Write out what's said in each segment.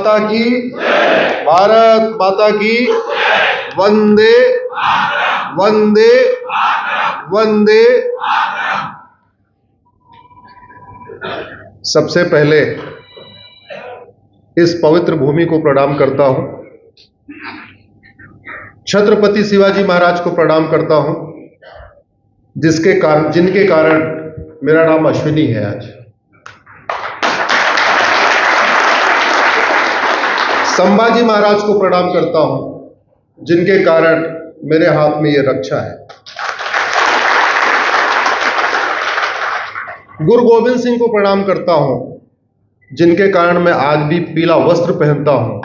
माता की, भारत माता की, वंदे वंदे वंदे। सबसे पहले इस पवित्र भूमि को प्रणाम करता हूं, छत्रपति शिवाजी महाराज को प्रणाम करता हूं, जिनके कारण मेरा नाम अश्विनी है आज। संभाजी महाराज को प्रणाम करता हूं, जिनके कारण मेरे हाथ में ये रक्षा है। गुरु गोविंद सिंह को प्रणाम करता हूं, जिनके कारण मैं आज भी पीला वस्त्र पहनता हूं।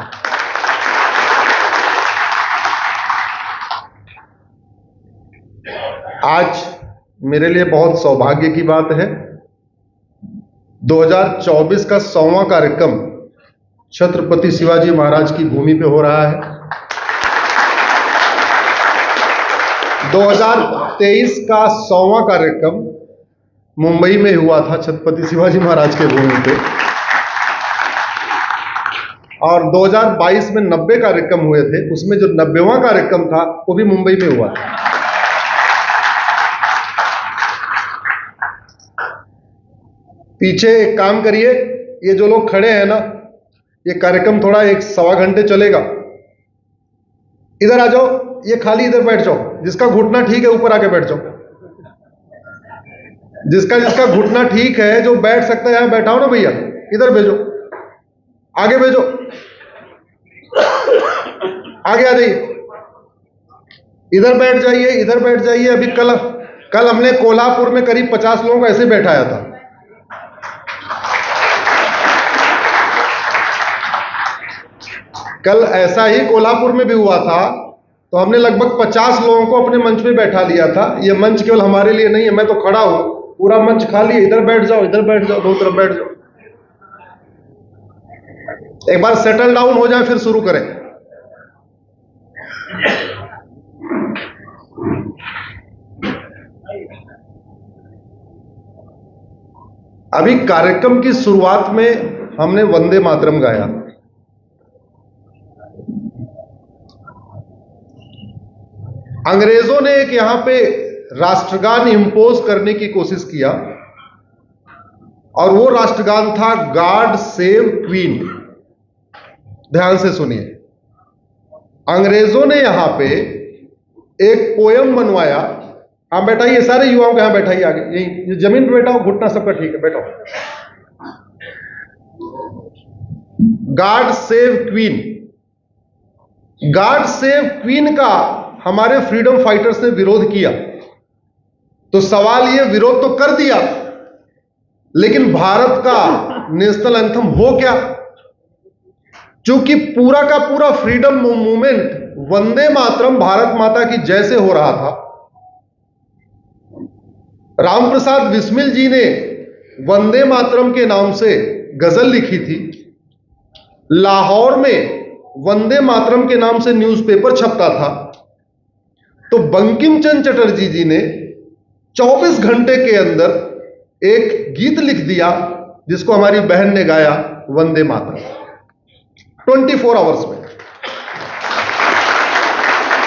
आज मेरे लिए बहुत सौभाग्य की बात है, 2024 का 100वां कार्यक्रम छत्रपति शिवाजी महाराज की भूमि पे हो रहा है। 2023 का 100वां कार्यक्रम मुंबई में हुआ था छत्रपति शिवाजी महाराज के भूमि पे, और 2022 में 90 कार्यक्रम हुए थे, उसमें जो 90वां कार्यक्रम था वो भी मुंबई में हुआ था। पीछे एक काम करिए, ये जो लोग खड़े हैं ना, ये कार्यक्रम थोड़ा 1-1.25 घंटे चलेगा। इधर आ जाओ, ये खाली इधर बैठ जाओ, जिसका घुटना ठीक है ऊपर आके बैठ जाओ, जिसका घुटना ठीक है, जो बैठ सकता है यहां बैठाओ ना भैया, इधर भेजो, आगे भेजो, आगे आ जाइए, इधर बैठ जाइए, इधर बैठ जाइए। अभी कल हमने कोल्हापुर में करीब 50 लोगों को ऐसे बैठाया था। कल ऐसा ही कोल्हापुर में भी हुआ था, तो हमने लगभग 50 लोगों को अपने मंच पे बैठा लिया था। ये मंच केवल हमारे लिए नहीं है, मैं तो खड़ा हूं, पूरा मंच खाली है, इधर बैठ जाओ, इधर बैठ जाओ, दो तरफ बैठ जाओ। एक बार सेटल डाउन हो जाए फिर शुरू करें। अभी कार्यक्रम की शुरुआत में हमने वंदे मातरम गाया। अंग्रेजों ने एक यहां पे राष्ट्रगान इंपोज करने की कोशिश किया, और वो राष्ट्रगान था गॉड सेव क्वीन। ध्यान से सुनिए, अंग्रेजों ने यहां पे एक पोयम बनवाया। हाँ बैठाइए, सारे युवाओं के यहां बैठाइए, आगे यही जमीन पे बैठाओ, घुटना सबका ठीक है, बैठो। God save queen, God save queen का हमारे फ्रीडम फाइटर्स ने विरोध किया। तो सवाल ये, विरोध तो कर दिया, लेकिन भारत का नेशनल एंथम हो क्या? क्योंकि पूरा का पूरा फ्रीडम मूवमेंट वंदे मातरम भारत माता की जय से हो रहा था। रामप्रसाद बिस्मिल जी ने वंदे मातरम के नाम से गजल लिखी थी। लाहौर में वंदे मातरम के नाम से न्यूज़पेपर छपता था। तो बंकिम चंद्र चटर्जी जी ने 24 घंटे के अंदर एक गीत लिख दिया, जिसको हमारी बहन ने गाया, वंदे मातरम, 24 आवर्स में।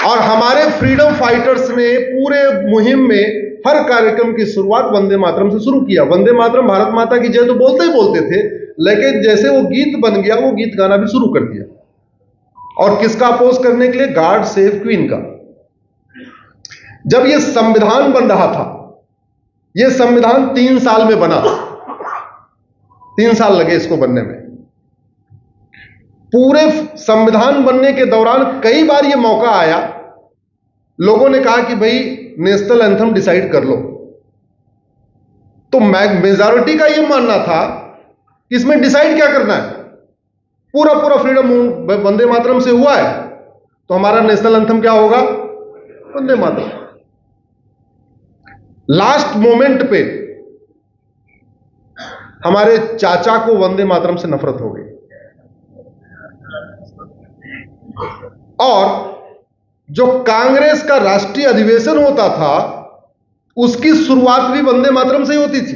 और हमारे फ्रीडम फाइटर्स ने पूरे मुहिम में हर कार्यक्रम की शुरुआत वंदे मातरम से शुरू किया। वंदे मातरम भारत माता की जय तो बोलते ही बोलते थे, लेकिन जैसे वो गीत बन गया, वो गीत गाना भी शुरू कर दिया। और किसका अपोज करने के लिए? गॉड सेव क्वीन का। जब ये संविधान बन रहा था, ये संविधान 3 साल में बना, 3 साल लगे इसको बनने में। पूरे संविधान बनने के दौरान कई बार ये मौका आया, लोगों ने कहा कि भाई नेशनल एंथम डिसाइड कर लो। तो मेजॉरिटी का ये मानना था कि इसमें डिसाइड क्या करना है, पूरा पूरा फ्रीडम वंदे मातरम से हुआ है, तो हमारा नेशनल एंथम क्या होगा? वंदे मातरम। लास्ट मोमेंट पे हमारे चाचा को वंदे मातरम से नफरत हो गई, और जो कांग्रेस का राष्ट्रीय अधिवेशन होता था, उसकी शुरुआत भी वंदे मातरम से ही होती थी।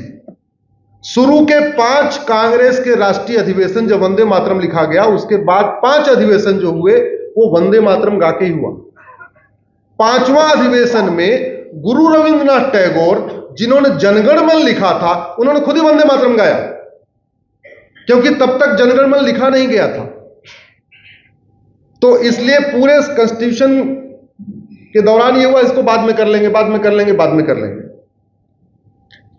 शुरू के 5 कांग्रेस के राष्ट्रीय अधिवेशन जब वंदे मातरम लिखा गया, उसके बाद 5 अधिवेशन जो हुए वो वंदे मातरम गा के ही हुआ। 5वां अधिवेशन में गुरु रविंद्रनाथ टैगोर, जिन्होंने जनगण मन लिखा था, उन्होंने खुद ही वंदे मातरम गाया, क्योंकि तब तक जनगण मन लिखा नहीं गया था। तो इसलिए पूरे कॉन्स्टिट्यूशन के दौरान ये हुआ, इसको बाद में कर लेंगे, बाद में कर लेंगे, बाद में कर लेंगे।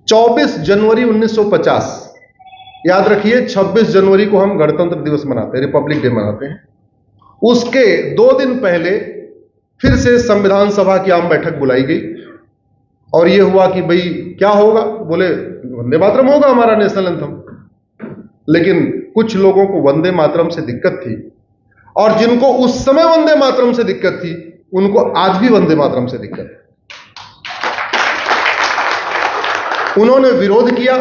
24 जनवरी 1950, याद रखिए 26 जनवरी को हम गणतंत्र दिवस मनाते हैं, रिपब्लिक डे मनाते हैं। उसके 2 दिन पहले फिर से संविधान सभा की आम बैठक बुलाई गई और यह हुआ कि भाई क्या होगा, बोले वंदे मातरम होगा हमारा नेशनल एंथम। लेकिन कुछ लोगों को वंदे मातरम से दिक्कत थी, और जिनको उस समय वंदे मातरम से दिक्कत थी उनको आज भी वंदे मातरम से दिक्कत है। उन्होंने विरोध किया।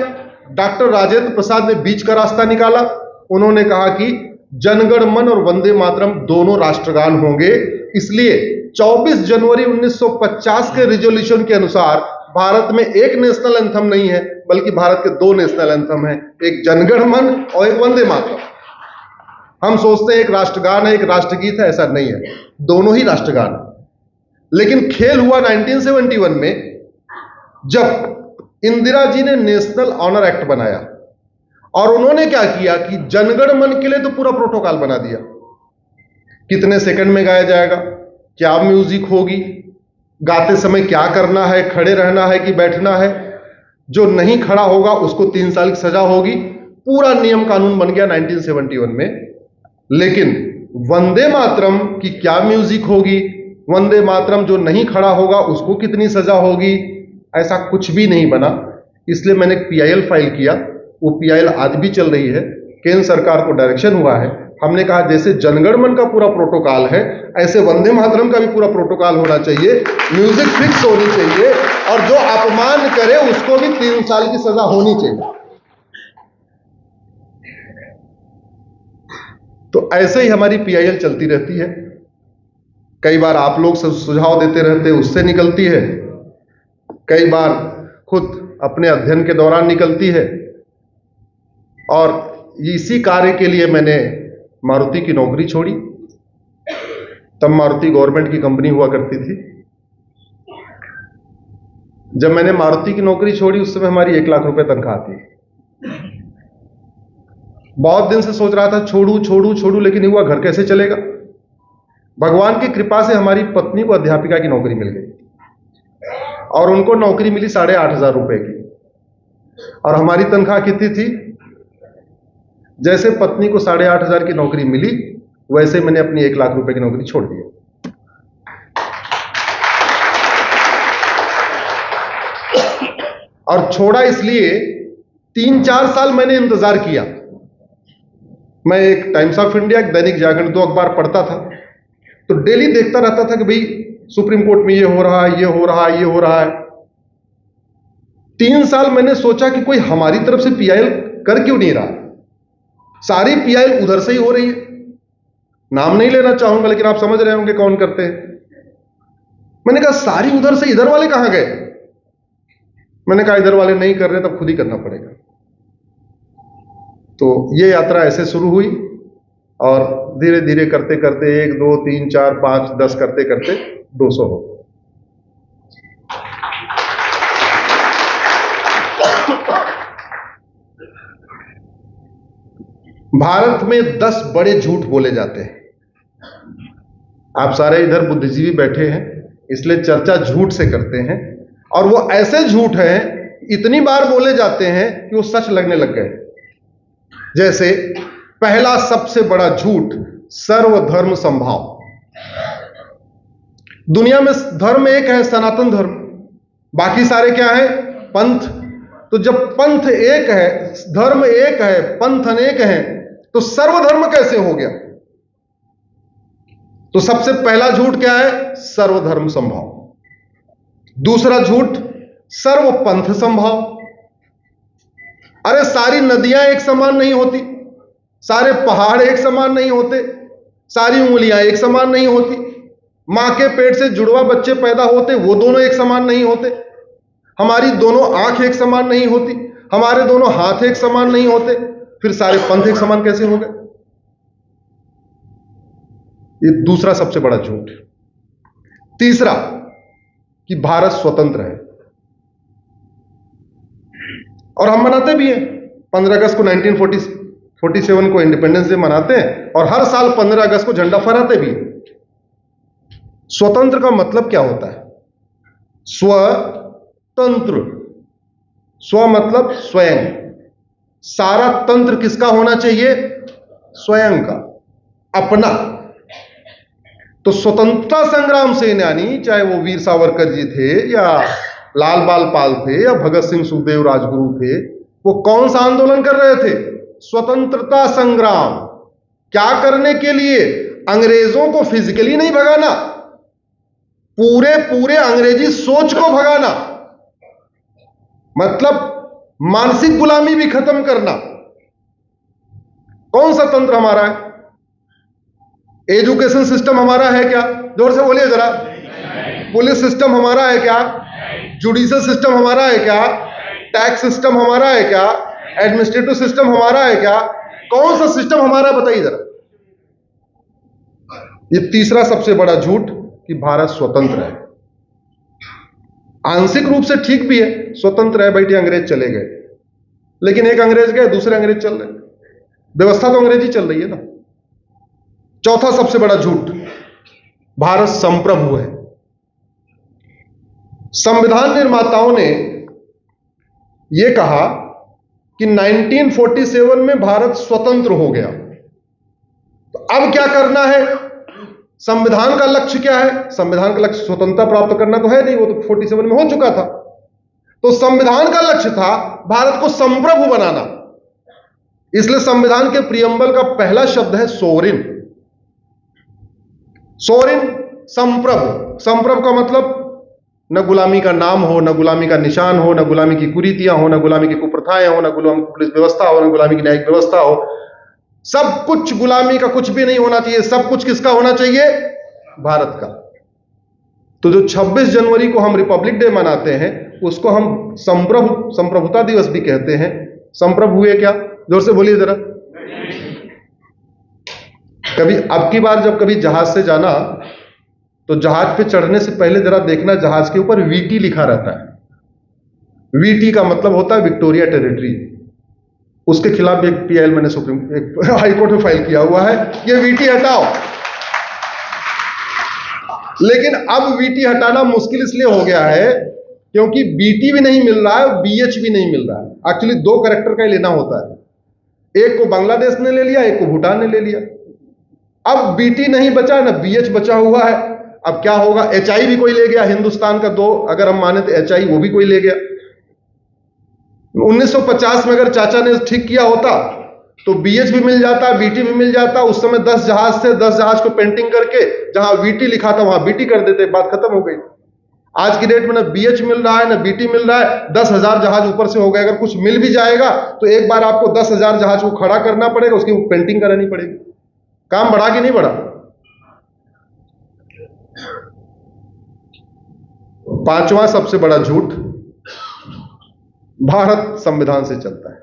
डॉक्टर राजेंद्र प्रसाद ने बीच का रास्ता निकाला। उन्होंने कहा कि जनगण मन और वंदे मातरम दोनों राष्ट्रगान होंगे। इसलिए 24 जनवरी 1950 के रिजोल्यूशन के अनुसार भारत में एक नेशनल एंथम नहीं है, बल्कि भारत के 2 नेशनल एंथम हैं, एक जनगण मन और एक वंदे मातरम। हम सोचते हैं एक राष्ट्रगान है, एक राष्ट्रगीत है, ऐसा नहीं है, दोनों ही राष्ट्रगान। लेकिन खेल हुआ 1971 में, जब इंदिरा जी ने नेशनल ऑनर एक्ट बनाया और उन्होंने क्या किया कि जनगण मन के लिए तो पूरा प्रोटोकॉल बना दिया, कितने सेकंड में गाया जाएगा, क्या म्यूजिक होगी, गाते समय क्या करना है, खड़े रहना है कि बैठना है, जो नहीं खड़ा होगा उसको 3 साल की सजा होगी। पूरा नियम कानून बन गया 1971 में। लेकिन वंदे मातरम की क्या म्यूजिक होगी, वंदे मातरम जो नहीं खड़ा होगा उसको कितनी सजा होगी, ऐसा कुछ भी नहीं बना। इसलिए मैंने एक पीआईएल फाइल किया, वो पीआईएल आज भी चल रही है। केंद्र सरकार को डायरेक्शन हुआ है, हमने कहा जैसे जनगण मन का पूरा प्रोटोकॉल है, ऐसे वंदे मातरम का भी पूरा प्रोटोकॉल होना चाहिए, म्यूजिक फिक्स होनी चाहिए, और जो अपमान करे उसको भी 3 साल की सजा होनी चाहिए। तो ऐसे ही हमारी पीआईएल चलती रहती है। कई बार आप लोग सुझाव देते रहते, उससे निकलती है, कई बार खुद अपने अध्ययन के दौरान निकलती है। और इसी कार्य के लिए मैंने मारुति की नौकरी छोड़ी। तब मारुति गवर्नमेंट की कंपनी हुआ करती थी। जब मैंने मारुति की नौकरी छोड़ी उस समय हमारी 1 लाख रुपए तनख्वाह थी। बहुत दिन से सोच रहा था छोड़ू छोड़ू छोड़ू, लेकिन हुआ घर कैसे चलेगा। भगवान की कृपा से हमारी पत्नी को अध्यापिका की नौकरी मिल गई और उनको नौकरी मिली 8,500 रुपए की, और हमारी तनख्वाह कितनी थी। जैसे पत्नी को 8,500 की नौकरी मिली, वैसे मैंने अपनी 1 लाख रुपए की नौकरी छोड़ दी। और छोड़ा इसलिए 3-4 साल मैंने इंतजार किया। मैं एक टाइम्स ऑफ इंडिया, एक दैनिक जागरण, 2 अखबार पढ़ता था, तो डेली देखता रहता था कि भाई सुप्रीम कोर्ट में ये हो रहा है, ये हो रहा है, ये हो रहा है। 3 साल मैंने सोचा कि कोई हमारी तरफ से पीआईएल कर क्यों नहीं रहा। सारी पीआईएल उधर से ही हो रही है। नाम नहीं लेना चाहूंगा, लेकिन आप समझ रहे होंगे कौन करते हैं। मैंने कहा सारी उधर से, इधर वाले कहां गए। मैंने कहा इधर वाले नहीं कर रहे, तब खुद ही करना पड़ेगा। तो ये यात्रा ऐसे शुरू हुई और धीरे धीरे करते करते 1, 2, 3, 4, 5, 10 करते करते 200 हो। भारत में 10 बड़े झूठ बोले जाते हैं। आप सारे इधर बुद्धिजीवी बैठे हैं, इसलिए चर्चा झूठ से करते हैं, और वो ऐसे झूठ हैं, इतनी बार बोले जाते हैं कि वो सच लगने लग गए। जैसे पहला सबसे बड़ा झूठ, सर्वधर्म संभाव। दुनिया में धर्म एक है, सनातन धर्म, बाकी सारे क्या है, पंथ। तो जब पंथ एक है, धर्म एक है, पंथ अनेक है, तो सर्वधर्म कैसे हो गया। तो सबसे पहला झूठ क्या है, सर्वधर्म संभाव। दूसरा झूठ, सर्वपंथ संभाव। अरे सारी नदियां एक समान नहीं होती, सारे पहाड़ एक समान नहीं होते, सारी उंगलियां एक समान नहीं होती, मां के पेट से जुड़वा बच्चे पैदा होते, वो दोनों एक समान नहीं होते, हमारी दोनों आंख एक समान नहीं होती, हमारे दोनों हाथ एक समान नहीं होते, फिर सारे पंथ एक समान कैसे हो गए? ये दूसरा सबसे बड़ा झूठ। तीसरा कि भारत स्वतंत्र है, और हम मनाते भी हैं। 15 अगस्त को 1947 को इंडिपेंडेंस डे मनाते हैं, और हर साल 15 अगस्त को झंडा फहराते भी हैं। स्वतंत्र का मतलब क्या होता है? स्वतंत्र, स्व मतलब स्वयं, सारा तंत्र किसका होना चाहिए? स्वयं का, अपना। तो स्वतंत्रता संग्राम सेनानी, चाहे वो वीर सावरकर जी थे या लाल बाल पाल थे या भगत सिंह सुखदेव राजगुरु थे, वो कौन सा आंदोलन कर रहे थे? स्वतंत्रता संग्राम। क्या करने के लिए? अंग्रेजों को फिजिकली नहीं भगाना, पूरे अंग्रेजी सोच को भगाना, मतलब मानसिक गुलामी भी खत्म करना। कौन सा तंत्र हमारा है? एजुकेशन सिस्टम हमारा है क्या? जोर से बोलिए जरा। पुलिस सिस्टम हमारा है क्या? जुडिशियल सिस्टम हमारा है क्या? टैक्स सिस्टम हमारा है क्या? एडमिनिस्ट्रेटिव सिस्टम हमारा है क्या? कौन सा सिस्टम हमारा, बताइए जरा। ये तीसरा सबसे बड़ा झूठ कि भारत स्वतंत्र है। आंशिक रूप से ठीक भी है, स्वतंत्र है, बैठे अंग्रेज चले गए, लेकिन एक अंग्रेज गए, दूसरे अंग्रेज चल रहे, व्यवस्था तो अंग्रेजी चल रही है ना। चौथा सबसे बड़ा झूठ, भारत संप्रभु है। संविधान निर्माताओं ने यह कहा कि 1947 में भारत स्वतंत्र हो गया, तो अब क्या करना है? संविधान का लक्ष्य क्या है? संविधान का लक्ष्य स्वतंत्रता प्राप्त करना तो है नहीं, वो तो 47 में हो चुका था। तो संविधान का लक्ष्य था भारत को संप्रभु बनाना। इसलिए संविधान के प्रियम्बल का पहला शब्द है सोवरिन। सोवरिन, संप्रभु। संप्रभु का मतलब न गुलामी का नाम हो, न गुलामी का निशान हो, न गुलामी की कुरीतियां हो, न गुलामी की कुप्रथाएं हो, न गुलामी की पुलिस व्यवस्था हो, न गुलामी की न्यायिक व्यवस्था हो। सब कुछ, गुलामी का कुछ भी नहीं होना चाहिए। सब कुछ किसका होना चाहिए? भारत का। तो जो 26 जनवरी को हम रिपब्लिक डे मनाते हैं, उसको हम संप्रभुता दिवस भी कहते हैं। संप्रभु हुए क्या? जोर से बोलिए जरा। कभी अब की बार जब कभी जहाज से जाना, तो जहाज पे चढ़ने से पहले जरा देखना, जहाज के ऊपर वीटी लिखा रहता है। वीटी का मतलब होता है विक्टोरिया टेरिटरी। उसके खिलाफ एक पीआईएल मैंने हाई कोर्ट में फाइल किया हुआ है, ये वीटी हटाओ। लेकिन अब वीटी हटाना मुश्किल इसलिए हो गया है क्योंकि बीटी भी नहीं मिल रहा है, बीएच भी नहीं मिल रहा है। एक्चुअली 2 कैरेक्टर का ही लेना होता है, एक को बांग्लादेश ने ले लिया, एक को भूटान ने ले लिया। अब बीटी नहीं बचा, ना बीएच बचा हुआ है। अब क्या होगा? एचआई भी कोई ले गया, हिंदुस्तान का 2 अगर हम माने तो एचआई, वो भी कोई ले गया। 1950 में अगर चाचा ने ठीक किया होता तो बीएच भी मिल जाता, बीटी भी मिल जाता। उस समय 10 जहाज थे, 10 जहाज को पेंटिंग करके जहां वीटी लिखा था वहां बीटी कर देते, बात खत्म हो गई। आज की डेट में ना बीएच मिल रहा है ना बीटी मिल रहा है, 10,000 जहाज ऊपर से हो गए। अगर कुछ मिल भी जाएगा तो एक बार आपको 10,000 जहाज को खड़ा करना पड़ेगा, उसकी पेंटिंग करानी पड़ेगी। काम बढ़ा कि नहीं बढ़ा? पांचवा सबसे बड़ा झूठ, भारत संविधान से चलता है।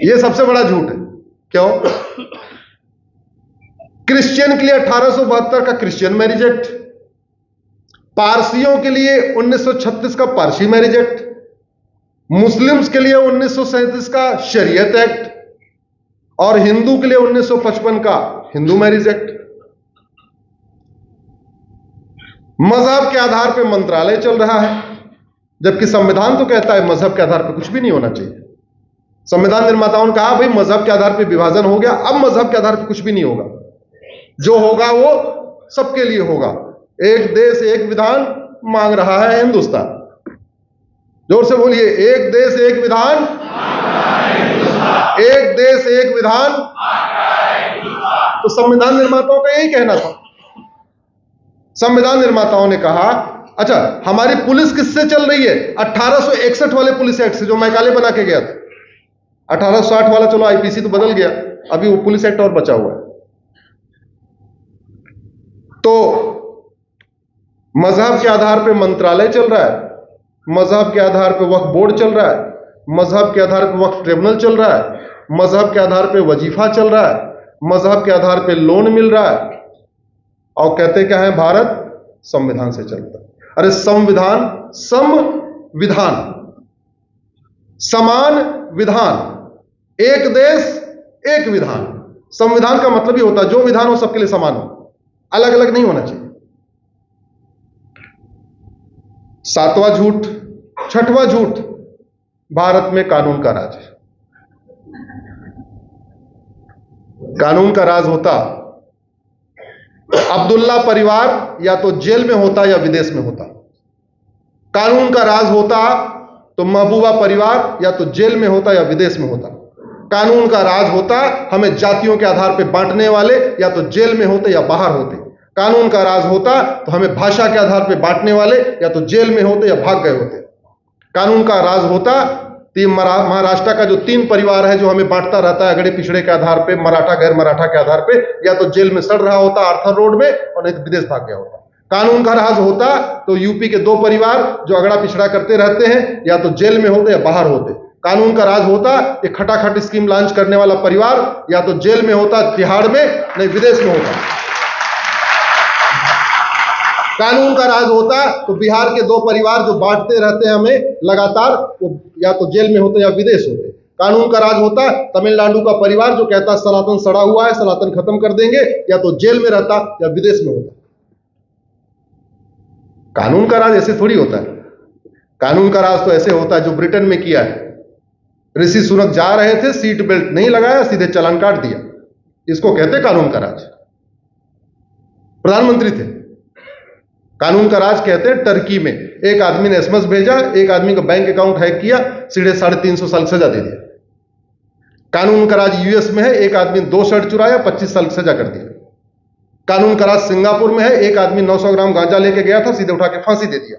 यह सबसे बड़ा झूठ है। क्यों? क्रिश्चियन के लिए 1872 का क्रिश्चियन मैरिज एक्ट, पारसियों के लिए 1936 का पारसी मैरिज एक्ट, मुस्लिम्स के लिए 1937 का शरीयत एक्ट, और हिंदू के लिए 1955 का हिंदू मैरिज एक्ट। मजहब के आधार पर मंत्रालय चल रहा है, जबकि संविधान तो कहता है मजहब के आधार पर कुछ भी नहीं होना चाहिए। संविधान निर्माताओं ने कहा भाई मजहब के आधार पर विभाजन हो गया, अब मजहब के आधार पर कुछ भी नहीं होगा, जो होगा वो सबके लिए होगा। एक देश एक विधान मांग रहा है हिंदुस्तान। जोर से बोलिए, एक देश एक विधान, एक देश एक विधान। तो संविधान निर्माताओं का यही कहना था। संविधान निर्माताओं ने कहा अच्छा हमारी पुलिस किससे चल रही है? 1861 वाले पुलिस एक्ट से, जो मैकाले बना के गया था। 1860 वाला चलो आईपीसी तो बदल गया, अभी वो पुलिस एक्ट और बचा हुआ है। तो मजहब के आधार पर मंत्रालय चल रहा है, मजहब के आधार पर वक्फ बोर्ड चल रहा है, मजहब के आधार पर वक्फ ट्रिब्यूनल चल रहा है, मजहब के आधार पर वजीफा चल रहा है, मजहब के आधार पर लोन मिल रहा है, और कहते क्या है भारत संविधान से चलता है। अरे संविधान, संविधान, समान विधान, एक देश एक विधान। संविधान का मतलब ही होता है जो विधान हो सबके लिए समान हो, अलग अलग नहीं होना चाहिए। सातवां झूठ, छठवां झूठ, भारत में कानून का राज है। कानून का राज होता अब्दुल्ला परिवार या तो जेल में होता या विदेश में होता। कानून का राज होता तो महबूबा परिवार या तो जेल में होता या विदेश में होता। कानून का राज होता हमें जातियों के आधार पर बांटने वाले या तो जेल में होते या बाहर होते। कानून का राज होता तो हमें भाषा के आधार पर बांटने वाले या तो जेल में होते या भाग गए होते। कानून का राज होता महाराष्ट्र का जो 3 परिवार है जो हमें बांटता रहता है अगड़े पिछड़े के आधार पे, मराठा गैर मराठा के आधार पे, या तो जेल में सड़ रहा होता आर्थर रोड में और नहीं तो विदेश भाग गया होता। कानून का राज होता तो यूपी के 2 परिवार जो अगड़ा पिछड़ा करते रहते हैं या तो जेल में होते या बाहर होते। कानून का राज होता ये खटाखट स्कीम लॉन्च करने वाला परिवार या तो जेल में होता तिहाड़ में, नहीं विदेश में होता। कानून का राज होता तो बिहार के 2 परिवार जो बांटते रहते हैं हमें लगातार, वो या तो जेल में होते या विदेश होते। कानून का राज होता तमिलनाडु का परिवार जो कहता सनातन सड़ा हुआ है, सनातन खत्म कर देंगे, या तो जेल में रहता या विदेश में होता। कानून का राज ऐसे थोड़ी होता है। कानून का राज तो ऐसे होता है जो ब्रिटेन में किया है। ऋषि सुनक जा रहे थे, सीट बेल्ट नहीं लगाया, सीधे चालान काट दिया। इसको कहते कानून का राज। प्रधानमंत्री थे। कानून का राज कहते हैं टर्की में एक आदमी ने एसएमएस भेजा, एक आदमी का बैंक अकाउंट हैक किया, सीधे 350 साल सजा दे दिया। कानून का राज यूएस में है, एक आदमी 2 शर्ट चुराया, 25 साल सजा कर दिया। कानून का राज सिंगापुर में है, एक आदमी 900 ग्राम गांजा लेके गया था, सीधे उठा के फांसी दे दिया।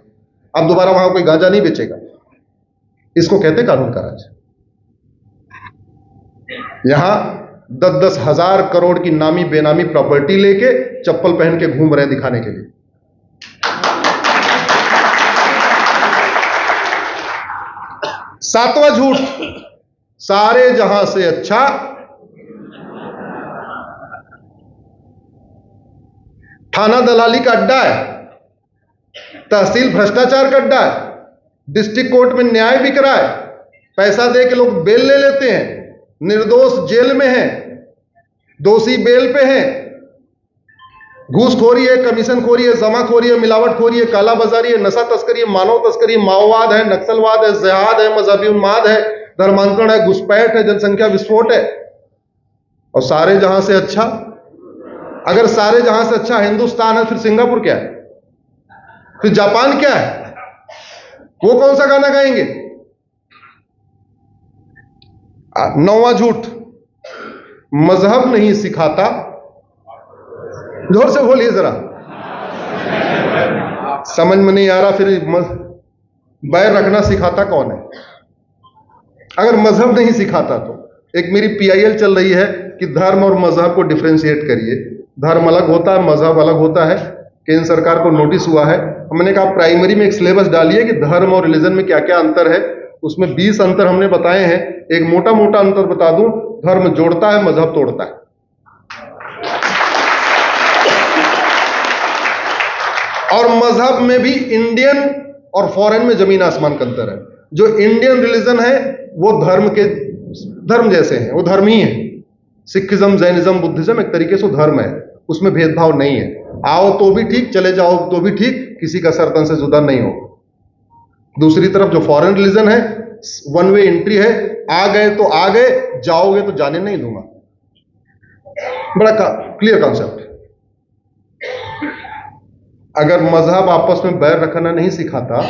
अब दोबारा वहां कोई गांजा नहीं बेचेगा। इसको कहते कानून का राज। यहां 10-10 हजार करोड़ की नामी बेनामी प्रॉपर्टी लेके चप्पल पहन के घूम रहे दिखाने के लिए। सातवां झूठ, सारे जहां से अच्छा थाना दलाली का अड्डा है, तहसील भ्रष्टाचार का अड्डा है, डिस्ट्रिक्ट कोर्ट में न्याय बिक रहा है, पैसा दे के लोग बेल ले लेते हैं, निर्दोष जेल में है, दोषी बेल पे है, घूसखोरी है, कमीशनखोरी है, जमाखोरी है, मिलावटखोरी है, कालाबाजारी है, नशा तस्करी है, मानव तस्करी, माओवाद है, नक्सलवाद है, जिहाद है, मजहबी उन्माद है, धर्मांतरण है, घुसपैठ है, जनसंख्या विस्फोट है। और सारे जहां से अच्छा, अगर सारे जहां से अच्छा हिंदुस्तान है, फिर सिंगापुर क्या है, फिर जापान क्या है? वो कौन सा गाना गाएंगे? 9वां झूठ, मजहब नहीं सिखाता, जोर से बोलिए जरा, समझ में नहीं आ रहा, फिर बैर रखना सिखाता कौन है? अगर मजहब नहीं सिखाता तो एक मेरी पीआईएल चल रही है कि धर्म और मजहब को डिफरेंशिएट करिए। धर्म अलग होता है, मजहब अलग होता है। केंद्र सरकार को नोटिस हुआ है, हमने कहा प्राइमरी में एक सिलेबस डालिए कि धर्म और रिलीजन में क्या क्या अंतर है। उसमें 20 अंतर हमने बताए हैं। एक मोटा मोटा अंतर बता दूं, धर्म जोड़ता है, मजहब तोड़ता है। और मजहब में भी इंडियन और फॉरेन में जमीन आसमान का अंतर है। जो इंडियन रिलीजन है वो धर्म जैसे हैं, वो धर्म ही है। सिखिज्म, जैनिज्म, बुद्धिज्म एक तरीके से धर्म है, उसमें भेदभाव नहीं है। आओ तो भी ठीक, चले जाओ तो भी ठीक, किसी का सरतन से जुदा नहीं हो। दूसरी तरफ जो फॉरेन रिलीजन है, 1 वे एंट्री है, आ गए तो आ गए, जाओगे तो जाने नहीं दूंगा। बड़ा क्लियर कॉन्सेप्ट। अगर मजहब आपस में बैर रखना नहीं सिखाता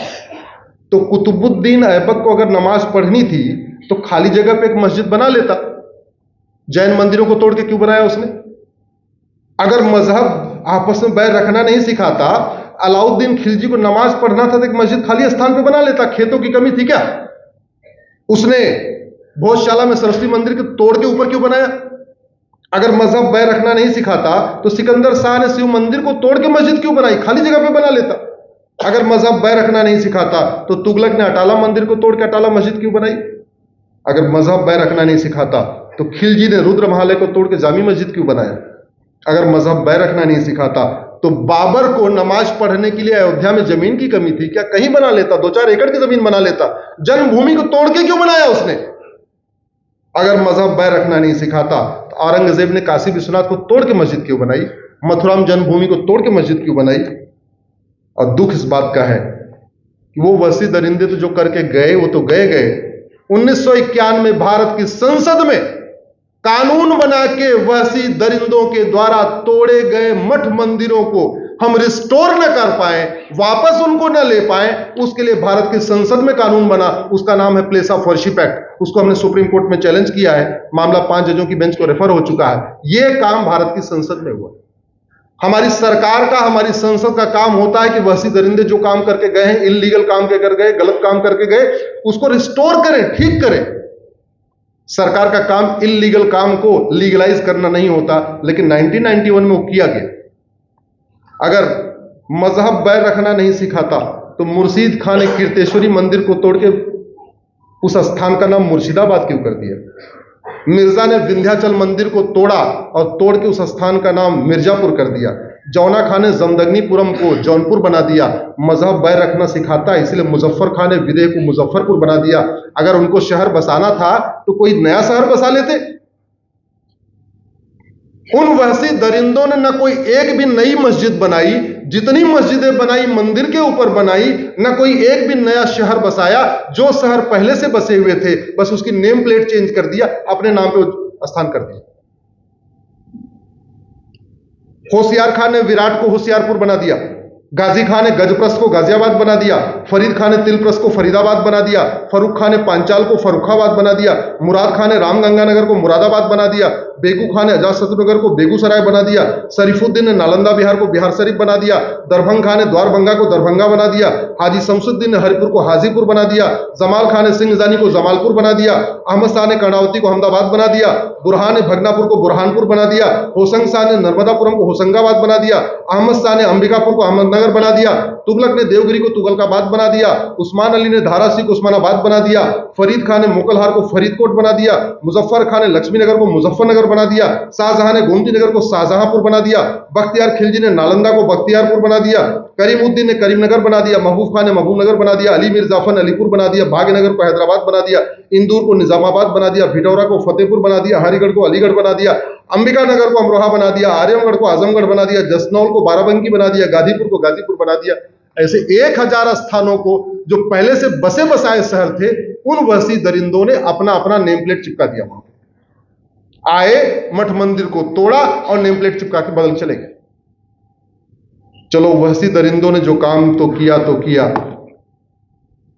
तो कुतुबुद्दीन ऐबक को अगर नमाज पढ़नी थी तो खाली जगह पे एक मस्जिद बना लेता। जैन मंदिरों को तोड़ के क्यों बनाया उसने? अगर मजहब आपस में बैर रखना नहीं सिखाता, अलाउद्दीन खिलजी को नमाज पढ़ना था तो एक मस्जिद खाली स्थान पे बना लेता। खेतों की कमी थी क्या? उसने भोजशाला में सरस्वती मंदिर के तोड़ के ऊपर क्यों बनाया? अगर मजहब बैर रखना नहीं सिखाता तो सिकंदर शाह ने शिव मंदिर को तोड़ के मस्जिद क्यों बनाई? खाली जगह पे बना लेता। अगर मजहब बैर रखना नहीं सिखाता तो तुगलक ने अटाला मंदिर को तोड़ के अटाला मस्जिद क्यों बनाई? अगर मजहब बैर रखना नहीं सिखाता तो खिलजी ने रुद्र महालय को तोड़ के जामी मस्जिद क्यों बनाया? अगर मजहब बैर रखना नहीं सिखाता तो बाबर को नमाज पढ़ने के लिए अयोध्या में जमीन की कमी थी, क्या कहीं बना लेता? 2-4 एकड़ की जमीन बना लेता। जन्मभूमि को तोड़ के क्यों बनाया उसने? अगर मजहब बैर रखना नहीं सिखाता तो औरंगजेब ने काशी विश्वनाथ को तोड़ के मस्जिद क्यों बनाई? मथुरा में जन्मभूमि को तोड़ के मस्जिद क्यों बनाई? और दुख इस बात का है कि वो वसी दरिंदे तो जो करके गए वो तो गए गए। 1951 में भारत की संसद में कानून बना के वसी दरिंदों के द्वारा तोड़े गए मठ मंदिरों को हम रिस्टोर न कर पाए, वापस उनको न ले पाए, उसके लिए भारत की संसद में कानून बना, उसका नाम है प्लेस ऑफ वर्शिप एक्ट। उसको हमने सुप्रीम कोर्ट में चैलेंज किया है, मामला 5 जजों की बेंच को रेफर हो चुका है। यह काम भारत की संसद में हुआ। हमारी सरकार का, हमारी संसद का काम होता है कि वसी दरिंदे जो काम करके गए हैं, इलीगल काम के कर गए, गलत काम करके गए, उसको रिस्टोर करें, ठीक करें। सरकार का काम इलीगल काम को लीगलाइज करना नहीं होता, लेकिन 1991 में वो किया गया। अगर मजहब बैर रखना नहीं सिखाता तो मुर्शीद खान ने कीर्तेश्वरी मंदिर को तोड़ के उस स्थान का नाम मुर्शिदाबाद क्यों कर दिया? मिर्जा ने विंध्याचल मंदिर को तोड़ा और तोड़ के उस स्थान का नाम मिर्जापुर कर दिया। जौना खान ने जमदग्नीपुरम को जौनपुर बना दिया। मजहब बैर रखना सिखाता है, इसलिए मुजफ्फर खान ने विदेह को मुजफ्फरपुर बना दिया। अगर उनको शहर बसाना था तो कोई नया शहर बसा लेते। उन वहसी दरिंदों ने न कोई एक भी नई मस्जिद बनाई, जितनी मस्जिदें बनाई मंदिर के ऊपर बनाई, न कोई एक भी नया शहर बसाया। जो शहर पहले से बसे हुए थे बस उसकी नेम प्लेट चेंज कर दिया, अपने नाम पे स्थान कर दिया। होशियार खान ने विराट को होशियारपुर बना दिया, गाजी खान ने गजप्रस्थ को गाजियाबाद बना दिया, फरीद खान ने तिलप्रस्थ को फरीदाबाद बना दिया, फरूख खान ने पांचाल को फरुखाबाद बना दिया, मुराद खान ने रामगंगानगर को मुरादाबाद बना दिया, बेगू खान ने अजातशत्रुनगर को बेगूसराय बना दिया, शरीफुद्दीन ने नालंदा बिहार को बिहार शरीफ बना दिया, दरभंगा खान ने द्वारभंगा को दरभंगा बना दिया, हाजी शमसुद्दीन ने हरिपुर को हाजीपुर बना दिया, जमाल खान ने सिंहजानी को जमालपुर बना दिया, अहमद शाह ने कर्णावती को अहमदाबाद बना दिया, बुरहान ने भगनापुर को बुरहानपुर बना दिया, होशंग शाह ने नर्मदापुरम को होशंगाबाद बना दिया, अहमद शाह ने अंबिकापुर को अहमदनगर बना दिया, तुगलक ने देवगिरी को तुगलकाबाद बना दिया, उस्मान अली ने धारासी को उस्मानाबाद बना दिया, फरीद खान ने मोकलहार को फरीदकोट बना दिया, मुजफ्फर खान ने लक्ष्मीनगर को मुजफ्फरनगर बना दिया, शाहजहां ने गोमती नगर को शाहजहांपुर बना दिया, बख्तियार खिलजी ने नालंदा को बख्तियारपुर बना दिया, करीमुद्दीन ने करीमनगर बना दिया, महबूब खान ने महबूबनगर बना दिया, अली मीर जाफर ने अलीपुर बना दिया, भाग्यनगर को हैदराबाद बना दिया, इंदौर को निजामाबाद बना दिया, भिटौरा को फतेहपुर बना दिया, हरिगढ़ को अलीगढ़ बना दिया, अंबिका नगर को अमरोहा बना दिया, आर्यमगढ़ को आजमगढ़ बना दिया, जसनौल को बाराबंकी बना दिया, गाजीपुर को गाजीपुर बना दिया। ऐसे 1000 स्थानों को जो पहले से बसे बसाए शहर थे, उन वसी दरिंदों ने अपना अपना नेम प्लेट चिपका दिया। वहां आए, मठ मंदिर को तोड़ा और नेम प्लेट चिपका के बदल चले गए। चलो, वसी दरिंदों ने जो काम तो किया,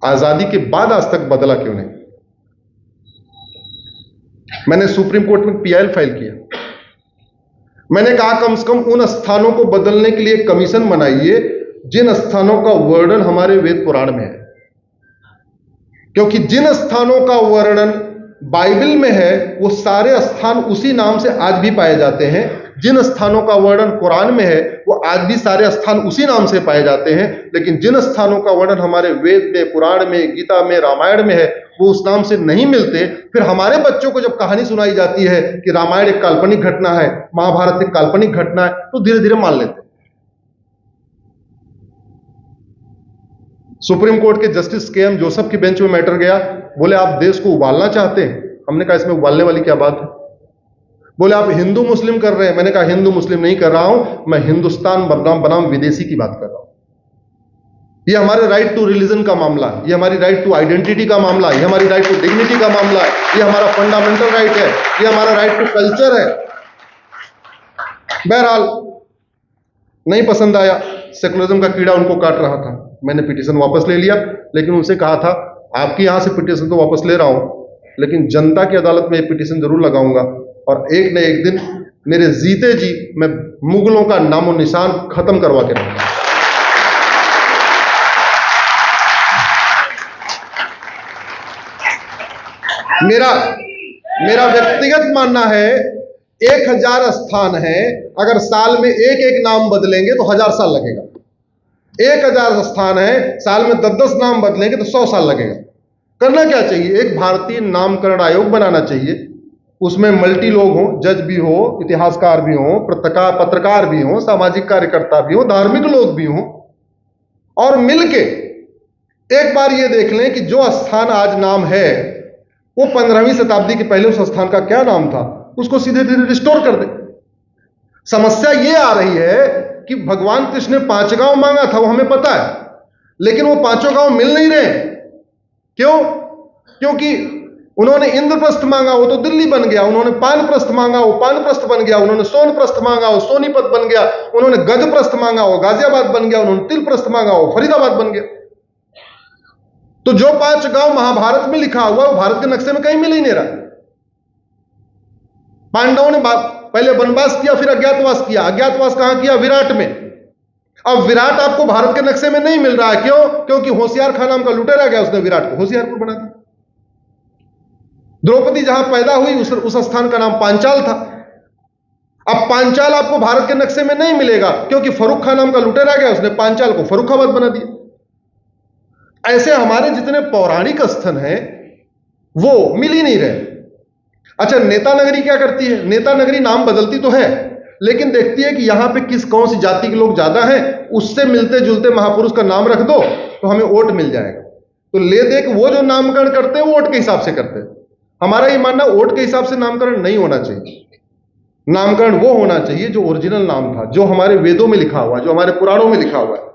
आजादी के बाद आज तक बदला क्यों नहीं? मैंने सुप्रीम कोर्ट में पीआईएल फाइल किया। मैंने कहा कम से कम उन स्थानों को बदलने के लिए कमीशन बनाइए जिन स्थानों का वर्णन हमारे वेद पुराण में है, क्योंकि जिन स्थानों का वर्णन बाइबल में है वो सारे स्थान उसी नाम से आज भी पाए जाते हैं। जिन स्थानों का वर्णन कुरान में है वो आज भी सारे स्थान उसी नाम से पाए जाते हैं। लेकिन जिन स्थानों का वर्णन हमारे वेद में, पुराण में, गीता में, रामायण में है वो उस नाम से नहीं मिलते। फिर हमारे बच्चों को जब कहानी सुनाई जाती है कि रामायण एक काल्पनिक घटना है, महाभारत एक काल्पनिक घटना है, तो धीरे धीरे मान लेते। सुप्रीम कोर्ट के जस्टिस के.एम. जोसेफ की बेंच में मैटर गया। बोले आप देश को उबालना चाहते हैं? हमने कहा इसमें उबालने वाली क्या बात है? बोले आप हिंदू मुस्लिम कर रहे हैं। मैंने कहा हिंदू मुस्लिम नहीं कर रहा हूं, मैं हिंदुस्तान बनाम विदेशी की बात कर रहा हूं। ये हमारे राइट टू रिलीजन का मामला है, ये हमारी राइट टू आइडेंटिटी का मामला है, ये हमारी राइट टू डिग्निटी का मामला है, ये हमारा फंडामेंटल राइट है, ये हमारा राइट टू कल्चर है। बहरहाल नहीं पसंद आया, सेकुलरिज्म का कीड़ा उनको काट रहा था। मैंने पिटीशन वापस ले लिया, लेकिन उनसे कहा था आपकी यहां से पिटीशन तो वापस ले रहा हूं, लेकिन जनता की अदालत में ये पिटीशन जरूर लगाऊंगा और एक न एक दिन मेरे जीते जी मैं मुगलों का नामो निशान खत्म करवा के रहूंगा। मेरा व्यक्तिगत मानना है 1000 स्थान है, अगर साल में एक एक नाम बदलेंगे तो 1000 साल लगेगा। 1000 स्थान है, साल में 10-10 नाम बदलेंगे तो 100 साल लगेगा। करना क्या चाहिए, एक भारतीय नामकरण आयोग बनाना चाहिए, उसमें मल्टी लोग हों, जज भी हो, इतिहासकार भी हो, पत्रकार भी हो, सामाजिक कार्यकर्ता भी हो, धार्मिक लोग भी हों, और मिलके एक बार ये देख लें कि जो स्थान आज नाम है वो 15वीं शताब्दी के पहले उस स्थान का क्या नाम था, उसको सीधे सीधे रिस्टोर कर दे। समस्या ये आ रही है कि भगवान कृष्ण ने 5 गांव मांगा था, वो हमें पता है, लेकिन वो 5 गांव मिल नहीं रहे। क्यों? क्योंकि उन्होंने इंद्रप्रस्थ मांगा, वो तो दिल्ली बन गया, उन्होंने पानप्रस्थ मांगा, वो पानप्रस्थ बन गया, उन्होंने सोनप्रस्थ मांगा, वो सोनीपत बन गया, उन्होंने गजप्रस्थ मांगा, वो गाजियाबाद बन गया, उन्होंने तिलप्रस्थ मांगा, वो फरीदाबाद बन गया। तो जो 5 गांव महाभारत में लिखा हुआ वो भारत के नक्शे में कहीं मिल ही नहीं रहा। पांडवों ने पहले वनवास किया, फिर अज्ञातवास किया। अज्ञातवास कहां किया? विराट में। अब विराट आपको भारत के नक्शे में नहीं मिल रहा है। क्यों? क्योंकि होशियार खान नाम का लुटेरा गया, उसने विराट को होशियारपुर बना दिया। द्रौपदी जहां पैदा हुई उस स्थान का नाम पांचाल था। अब पांचाल आपको भारत के नक्शे में नहीं मिलेगा, क्योंकि फर्रुख खान नाम का लुटेरा गया, उसने पांचाल को फर्रुखाबाद बना दिया। ऐसे हमारे जितने पौराणिक स्थल हैं वो मिल ही नहीं रहे। अच्छा, नेता नगरी क्या करती है? नेता नगरी नाम बदलती तो है, लेकिन देखती है कि यहां पे कौन सी जाति के लोग ज्यादा हैं, उससे मिलते जुलते महापुरुष का नाम रख दो तो हमें वोट मिल जाएगा। तो ले दे कि वो जो नामकरण करते हैं वो वोट के हिसाब से करते हैं। हमारा ये मानना, वोट के हिसाब से नामकरण नहीं होना चाहिए। नामकरण वो होना चाहिए जो ओरिजिनल नाम था, जो हमारे वेदों में लिखा हुआ, जो हमारे पुराणों में लिखा हुआ है।